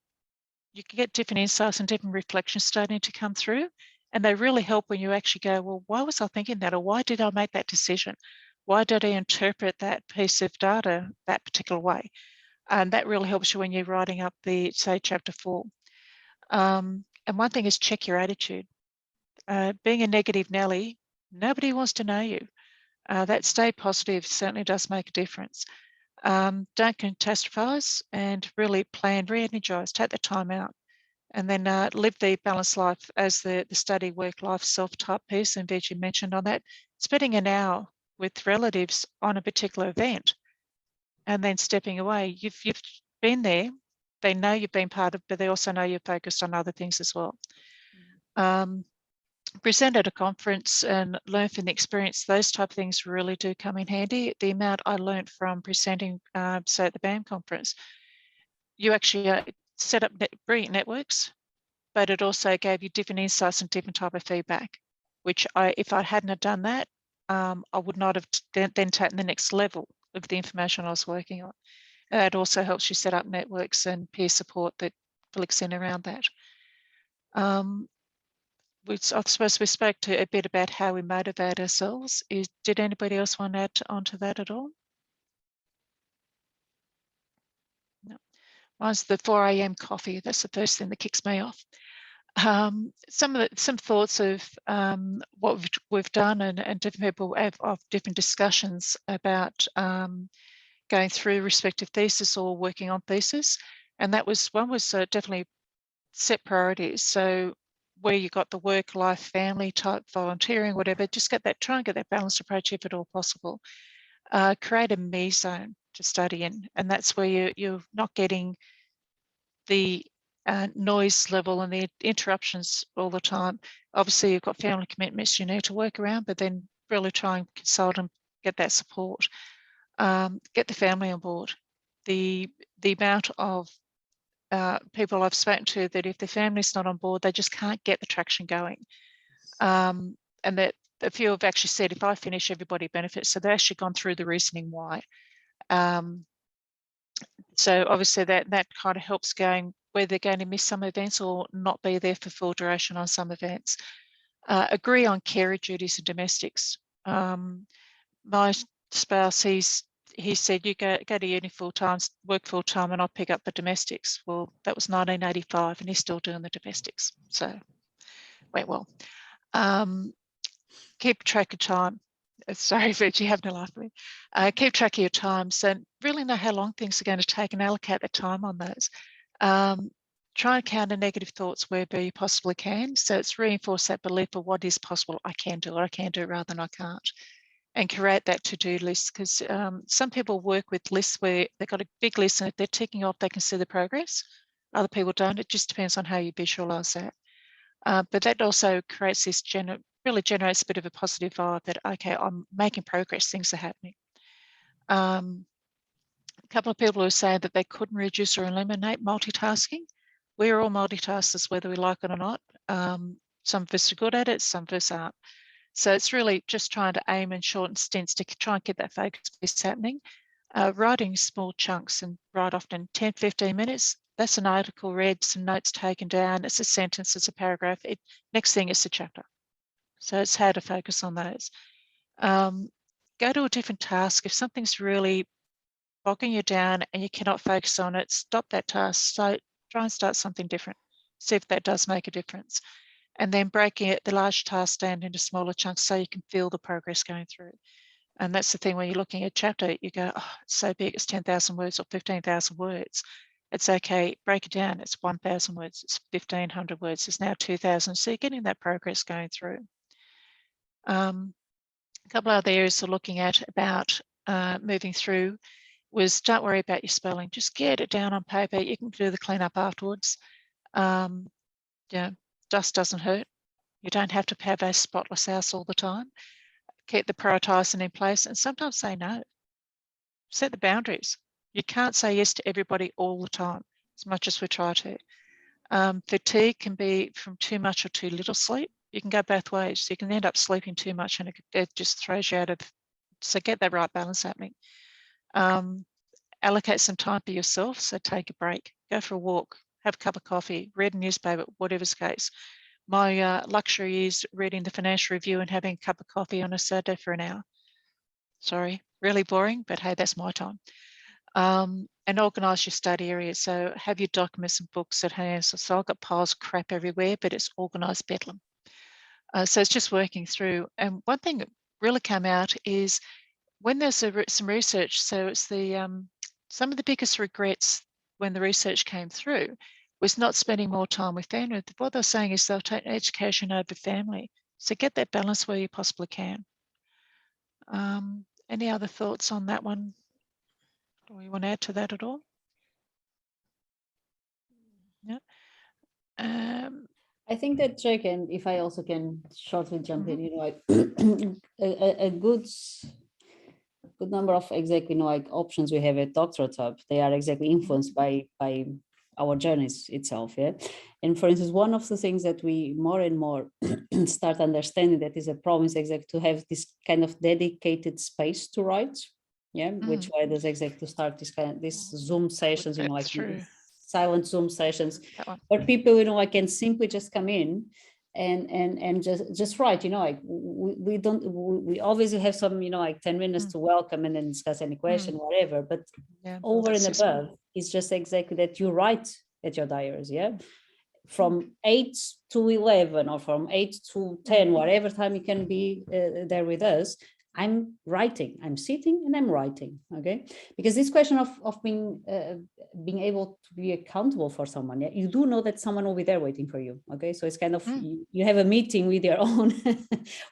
A: you can get different insights and different reflections starting to come through. And they really help when you actually go, well, why was I thinking that? Or why did I make that decision? Why did I interpret that piece of data that particular way? And that really helps you when you're writing up the, say, chapter 4. And one thing is check your attitude. Being a negative Nelly, nobody wants to know you. That stay positive certainly does make a difference. Don't catastrophize and really plan, re-energize, take the time out. And then live the balanced life as the study, work, life, self-type piece, and Virgie mentioned on that, spending an hour with relatives on a particular event and then stepping away. You've been there, they know you've been part of, but they also know you're focused on other things as well. Present at a conference and learn from the experience, those type of things really do come in handy. The amount I learned from presenting, say at the BAM conference, you actually set up brilliant networks, but it also gave you different insights and different type of feedback, which if I hadn't have done that, I would not have then taken the next level of the information I was working on. And that also helps you set up networks and peer support that flicks in around that. I suppose we spoke to a bit about how we motivate ourselves. Did anybody else want to add onto that at all? No. Mine's the 4 a.m. coffee. That's the first thing that kicks me off. Some thoughts of what we've done, and different people have different discussions about going through respective thesis or working on thesis. And that was, one was definitely set priorities. So where you got the work, life, family type, volunteering, whatever, just try and get that balanced approach if at all possible. Create a me zone to study in, and that's where you're not getting the noise level and the interruptions all the time. Obviously, you've got family commitments you need to work around, but then really try and consult and get that support. Get the family on board. The amount of people I've spoken to that if the family's not on board, they just can't get the traction going. And that a few have actually said, if I finish, everybody benefits. So they've actually gone through the reasoning why. So obviously that kind of helps going where they're going to miss some events or not be there for full duration on some events. Agree on carer duties and domestics. My spouse, he said, you go to uni full time, work full time, and I'll pick up the domestics. Well, that was 1985 and he's still doing the domestics. So went well. Keep track of time. Sorry, Virgie, you have no life for me. Keep track of your times and really know how long things are going to take and allocate the time on those. Try and counter negative thoughts wherever you possibly can. So it's reinforce that belief of what is possible. I can do it. I can do it rather than I can't. And create that to-do list, because some people work with lists where they've got a big list and if they're ticking off, they can see the progress. Other people don't. It just depends on how you visualize that. But that also creates this really generates a bit of a positive vibe that, okay, I'm making progress, things are happening. A couple of people who say that they couldn't reduce or eliminate multitasking. We're all multitaskers, whether we like it or not. Some of us are good at it, some of us aren't. So it's really just trying to aim in shorten stints to try and get that focus piece happening. Writing small chunks and write often 10, 15 minutes, that's an article read, some notes taken down, it's a sentence, it's a paragraph. Next thing is the chapter. So it's how to focus on those. Go to a different task. If something's really bogging you down and you cannot focus on it, stop that task. So try and start something different. See if that does make a difference. And then breaking the large task down into smaller chunks so you can feel the progress going through. And that's the thing, when you're looking at a chapter, you go, oh, it's so big, it's 10,000 words or 15,000 words. It's okay, break it down. It's 1,000 words, it's 1,500 words, it's now 2,000. So you're getting that progress going through. A couple of other areas we're looking at about moving through was, don't worry about your spelling, just get it down on paper. You can do the cleanup afterwards. Yeah, dust doesn't hurt. You don't have to have a spotless house all the time. Keep the prioritizing in place and sometimes say no. Set the boundaries. You can't say yes to everybody all the time, as much as we try to. Fatigue can be from too much or too little sleep. You can go both ways. You can end up sleeping too much and it just throws you out of, so get that right balance happening. Allocate some time for yourself. So take a break, go for a walk, have a cup of coffee, read a newspaper, whatever's the case. My luxury is reading the Financial Review and having a cup of coffee on a Saturday for an hour. Sorry, really boring, but hey, that's my time. And organise your study area. So have your documents and books at hand. So I've got piles of crap everywhere, but it's organised bedlam. So it's just working through. And one thing that really came out is when there's some research, so it's the some of the biggest regrets when the research came through was not spending more time with family. What they're saying is they'll take education over family. So get that balance where you possibly can. Any other thoughts on that one? Do you want to add to that at all? Yeah.
B: I think that Jake, and if I also can shortly jump in, you know, like a good number of exactly, you know, like options we have at DoctorateHub, they are exactly influenced by our journeys itself. Yeah. And for instance, one of the things that we more and more start understanding that is a problem is exactly to have this kind of dedicated space to write. Yeah. Which way does exactly to start this Zoom sessions, you know, like silent Zoom sessions where people, you know, like can simply just come in and just write, you know, like we obviously have some, you know, like 10 minutes to welcome and then discuss any question, whatever, but over and above, it's just exactly that you write at your diaries, yeah, from 8 to 11 or from 8 to 10, whatever time you can be there with us. I'm writing, I'm sitting and I'm writing, okay? Because this question of being able to be accountable for someone, yeah, you do know that someone will be there waiting for you, okay? So it's kind of, you have a meeting with your own,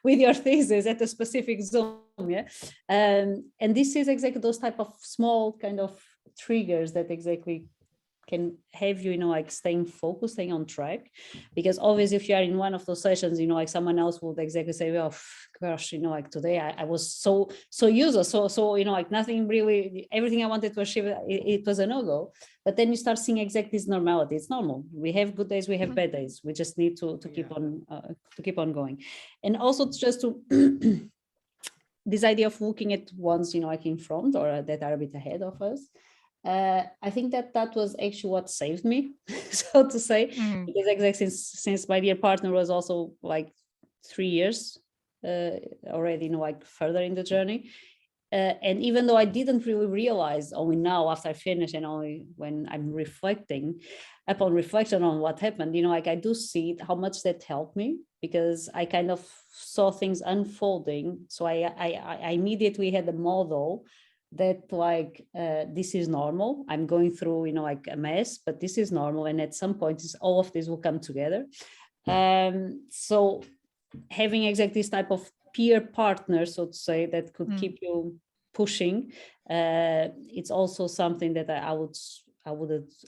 B: with your thesis at a specific Zoom, yeah? And this is exactly those type of small kind of triggers that exactly can have you, you know, like staying focused, staying on track. Because always if you are in one of those sessions, you know, like someone else would exactly say, well, gosh, you know, like today I was so useless, so you know, like nothing really, everything I wanted to achieve, it was a no-go. But then you start seeing exactly this normality. It's normal. We have good days, we have bad days. We just need to keep on going. And also just to this idea of looking at ones, you know, like in front or that are a bit ahead of us. I think that was actually what saved me, so to say, because exactly since my dear partner was also like 3 years already, you know, like further in the journey. And even though I didn't really realize, only now after I finished and only when I'm reflecting, upon reflection on what happened, you know, like I do see how much that helped me, because I kind of saw things unfolding. So I immediately had a model that like this is normal. I'm going through, you know, like a mess, but this is normal, and at some point all of this will come together. So having exactly this type of peer partner, so to say, that could keep you pushing, it's also something that I would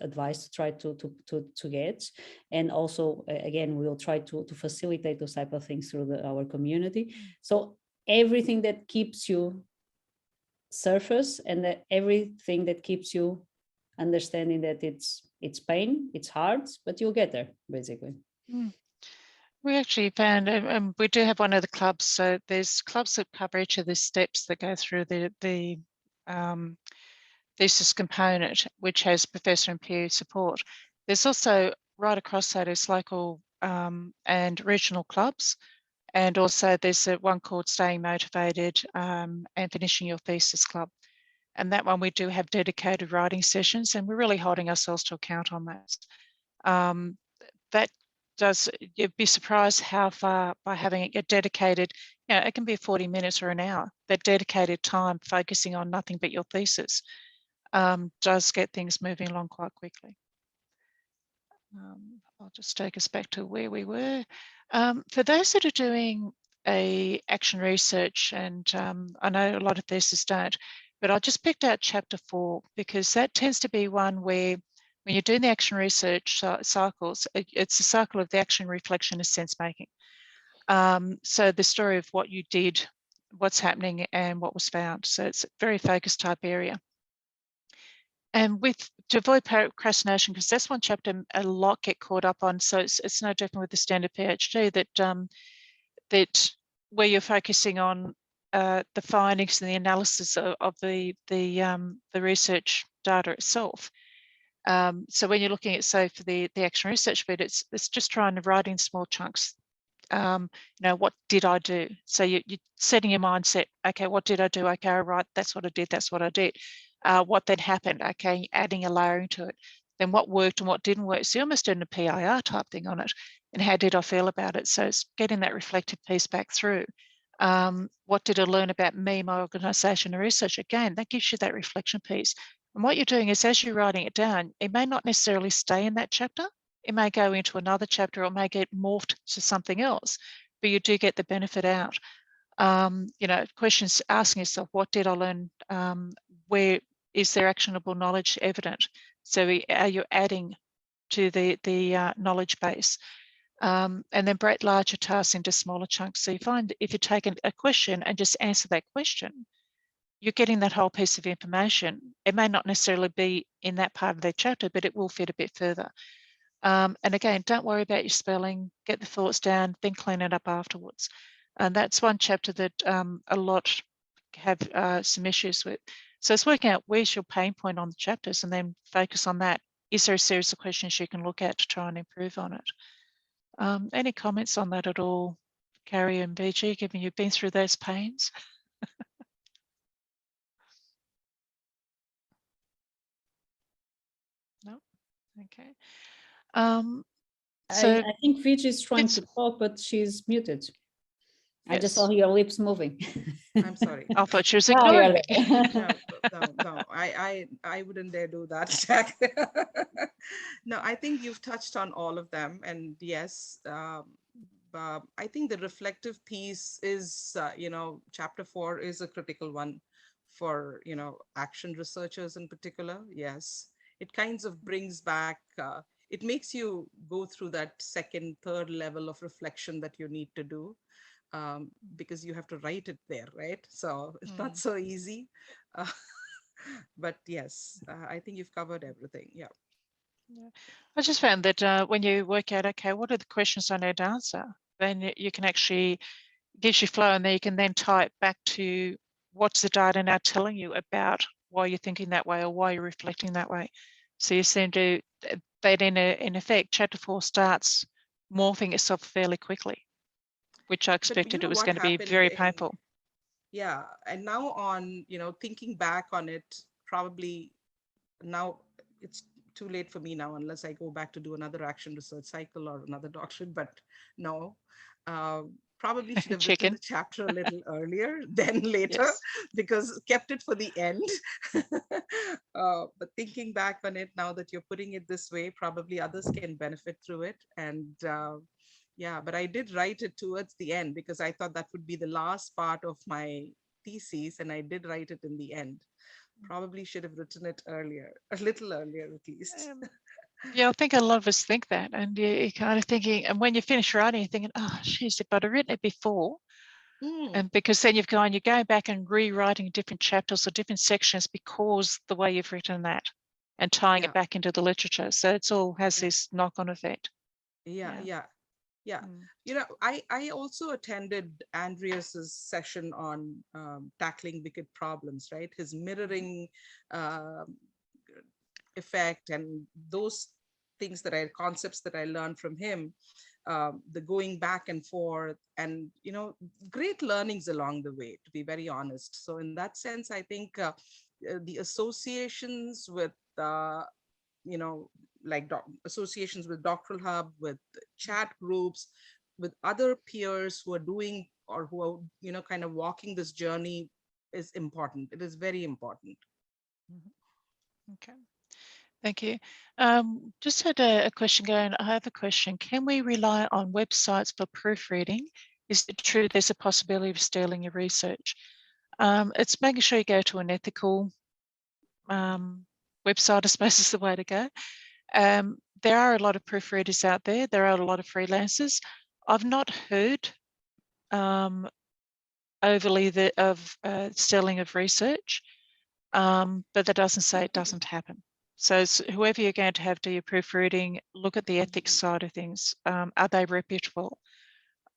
B: advise to try to get. And also again, we'll try to facilitate those type of things through our community. So everything that keeps you surface, and that everything that keeps you understanding that it's pain, it's hard, but you'll get there, basically.
A: We actually found, we do have one of the clubs, so there's clubs that cover each of the steps that go through the thesis component, which has professor and peer support. There's also right across that is local and regional clubs. And also there's one called Staying Motivated and Finishing Your Thesis Club. And that one we do have dedicated writing sessions, and we're really holding ourselves to account on that. That does, you'd be surprised how far by having a dedicated, it can be 40 minutes or an hour, that dedicated time focusing on nothing but your thesis does get things moving along quite quickly. I'll just take us back to where we were. For those that are doing a action research, and I know a lot of theses don't, but I just picked out chapter 4 because that tends to be one where when you're doing the action research cycles, it's a cycle of the action, reflection, and sense making. So the story of what you did, what's happening, and what was found. So it's a very focused type area. And to avoid procrastination, because that's one chapter a lot get caught up on. So it's no different with the standard PhD that where you're focusing on the findings and the analysis of the research data itself. So when you're looking at, say, for the action research bit, it's just trying to write in small chunks. What did I do? So you're setting your mindset. Okay, what did I do? Okay, right, that's what I did. That's what I did. What then happened? Okay, adding a layering to it. Then what worked and what didn't work. So you're almost doing a PIR type thing on it. And how did I feel about it? So it's getting that reflective piece back through. What did I learn about me, my organisation, and research? Again, that gives you that reflection piece. And what you're doing is, as you're writing it down, it may not necessarily stay in that chapter. It may go into another chapter, or it may get morphed to something else, but you do get the benefit out. Questions, asking yourself, what did I learn? Where is there actionable knowledge evident? So are you adding to the knowledge base? And then break larger tasks into smaller chunks. So you find if you take a question and just answer that question, you're getting that whole piece of information. It may not necessarily be in that part of the chapter, but it will fit a bit further. And again, don't worry about your spelling, get the thoughts down, then clean it up afterwards. And that's one chapter that a lot have some issues with. So it's working out where's your pain point on the chapters and then focus on that. Is there a series of questions you can look at to try and improve on it? Any comments on that at all, Carrie and BG, given you've been through those pains? No? Okay. So
B: I think Vijay is trying to talk, but she's muted. I just saw
A: yes.
B: your lips moving.
C: I'm sorry.
A: I thought she was
B: Oh,
A: ignoring me.
C: No, I wouldn't dare do that, Jack. No, I think you've touched on all of them. And yes, I think the reflective piece is, chapter 4 is a critical one for, action researchers in particular. Yes, it kind of brings back, it makes you go through that second, third level of reflection that you need to do. Because you have to write it there, right? So it's not so easy. But yes, I think you've covered everything. Yeah.
A: I just found that when you work out, okay, what are the questions I need to answer? Then you can actually, gives you flow, and then you can then tie it back to what's the data now telling you about why you're thinking that way or why you're reflecting that way. So you seem to, that in effect, chapter 4 starts morphing itself fairly quickly, which I expected it was going to be very painful.
C: Yeah. And now on, thinking back on it, probably now it's too late for me now, unless I go back to do another action research cycle or another doctorate, but no. Probably should have written the chapter a little earlier than later, yes, because kept it for the end. But thinking back on it now that you're putting it this way, probably others can benefit through it. And yeah, but I did write it towards the end because I thought that would be the last part of my thesis, and I did write it in the end. Probably should have written it earlier, a little earlier at least.
A: Yeah, I think a lot of us think that, and you're kind of thinking, and when you finish writing, you're thinking, oh, geez, if I'd have written it before, and because then you're going back and rewriting different chapters or different sections because the way you've written that and tying it back into the literature. So it's all has this knock-on effect.
C: Yeah. Yeah, you know, I also attended Andreas's session on tackling wicked problems, right? His mirroring effect and those things concepts that I learned from him, the going back and forth, and you know, great learnings along the way, to be very honest. So in that sense, I think the associations with you know, like associations with Doctoral Hub, with chat groups, with other peers who are doing or who are, you know, kind of walking this journey is important. It is very important.
A: Okay, thank you. Just had a question going. I have a question. Can we rely on websites for proofreading? Is it true there's a possibility of stealing your research? It's making sure you go to an ethical website, I suppose, is the way to go. There are a lot of proofreaders out there. There are a lot of freelancers. I've not heard overly of stealing of research, but that doesn't say it doesn't happen. So whoever you're going to have do your proofreading, look at the ethics side of things. Are they reputable?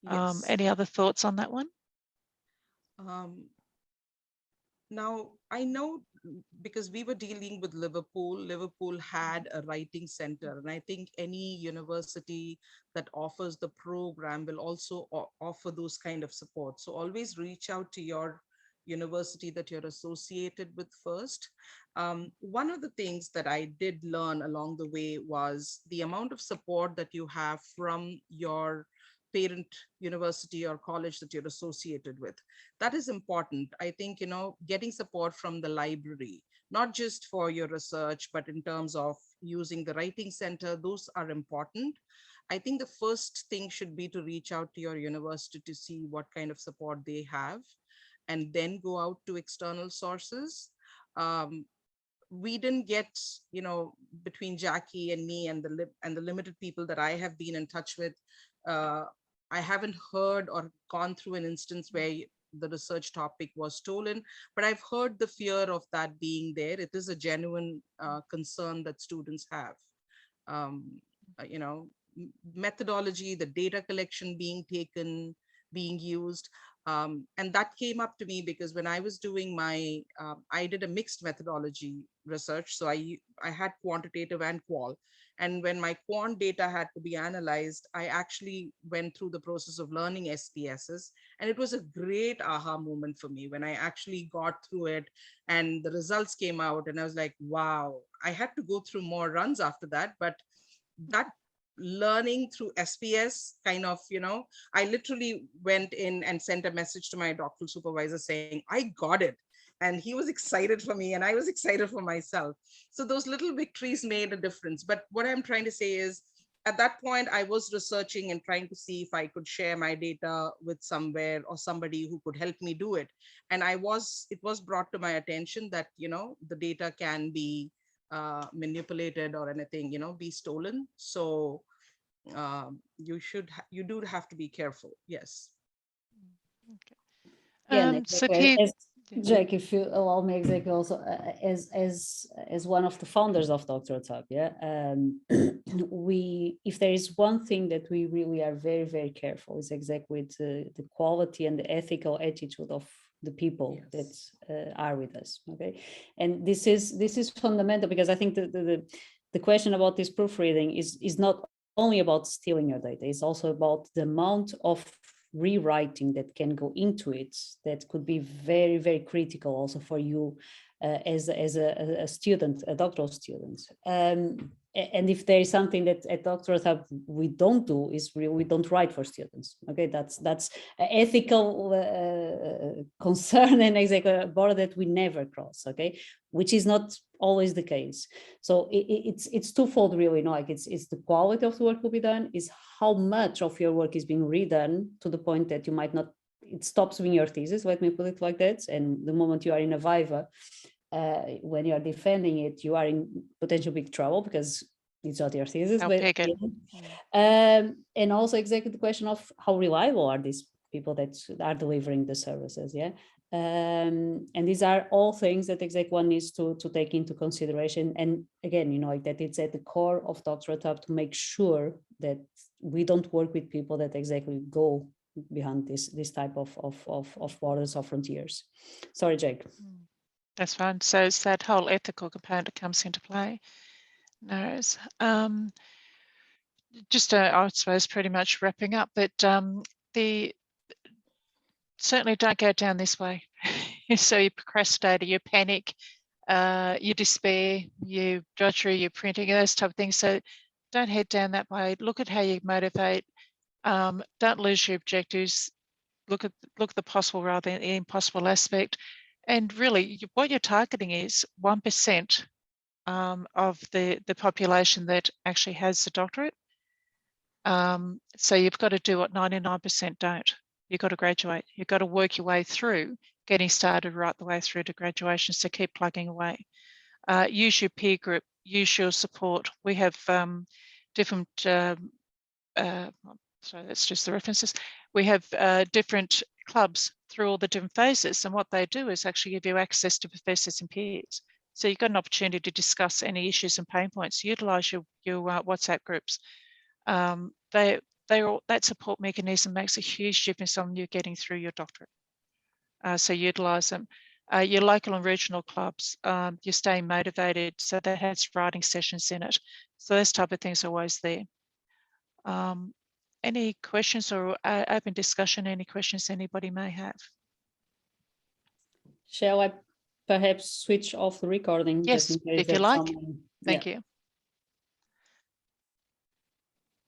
C: Yes.
A: Any other thoughts on that one?
C: Now, I know because we were dealing with Liverpool, Liverpool had a writing center, and I think any university that offers the program will also offer those kind of support. So always reach out to your university that you're associated with first. One of the things that I did learn along the way was the amount of support that you have from your parent university or college that you're associated with. That is important. I think, you know, getting support from the library, not just for your research, but in terms of using the writing center, those are important. I think the first thing should be to reach out to your university to see what kind of support they have, and then go out to external sources. We didn't get, you know, between Jackie and me and the limited people that I have been in touch with, I haven't heard or gone through an instance where the research topic was stolen, but I've heard the fear of that being there. It is a genuine concern that students have. You know, methodology, the data collection being taken, being used. And that came up to me because when I was doing my, I did a mixed methodology research. So I had quantitative and qual. And when my quant data had to be analyzed, I actually went through the process of learning SPSS. And it was a great aha moment for me when I actually got through it and the results came out. And I was like, wow, I had to go through more runs after that. But that learning through SPS kind of, you know, I literally went in and sent a message to my doctoral supervisor saying, I got it. And he was excited for me and I was excited for myself. So those little victories made a difference. But what I'm trying to say is, at that point, I was researching and trying to see if I could share my data with somewhere or somebody who could help me do it. And it was brought to my attention that, you know, the data can be manipulated or anything, you know, be stolen. So you do have to be careful. Yes.
A: Okay.
B: Yeah,
A: So Keith,
B: Jack, if you allow me, exactly also as one of the founders of DoctorateHub, if there is one thing that we really are very, very careful is exactly the quality and the ethical attitude of the people that are with us. Okay, and this is fundamental, because I think the question about this proofreading is not only about stealing your data; it's also about the amount of rewriting that can go into it that could be very, very critical also for you as a student, a doctoral student. And if there is something that at DoctorateHub we don't do, is we don't write for students. Okay, that's an ethical concern and exactly a border that we never cross. Okay, which is not always the case. So it's twofold, really. You know, like it's the quality of the work will be done, is how much of your work is being redone to the point that you might not, it stops being your thesis, let me put it like that. And the moment you are in a viva, when you are defending it, you are in potential big trouble because it's not your thesis. And also exactly the question of how reliable are these people that are delivering the services. And these are all things that exactly one needs to take into consideration. And again, you know, like that it's at the core of DoctorateHub to make sure that we don't work with people that exactly go behind this type of borders or frontiers. Sorry, Jake.
A: That's fine. So it's that whole ethical component that comes into play. No, just I suppose pretty much wrapping up, but certainly don't go down this way. So you procrastinate, you panic, you despair, you drudgery, you're printing, those type of things. So don't head down that way. Look at how you motivate. Don't lose your objectives. Look at the possible rather than the impossible aspect. And really, what you're targeting is 1% of the population that actually has the doctorate. So you've got to do what 99% don't. You've got to graduate. You've got to work your way through getting started right the way through to graduation. So keep plugging away. Use your peer group. Use your support. We have different, sorry, that's just the references. We have different clubs through all the different phases. And what they do is actually give you access to professors and peers. So you've got an opportunity to discuss any issues and pain points. Utilize your WhatsApp groups. That support mechanism makes a huge difference on you getting through your doctorate. So utilize them. Your local and regional clubs, you're staying motivated, so that has writing sessions in it. So those type of things are always there. Any questions or open discussion, any questions anybody may have?
B: Shall I perhaps switch off the recording?
A: Yes, if you like. Thank you.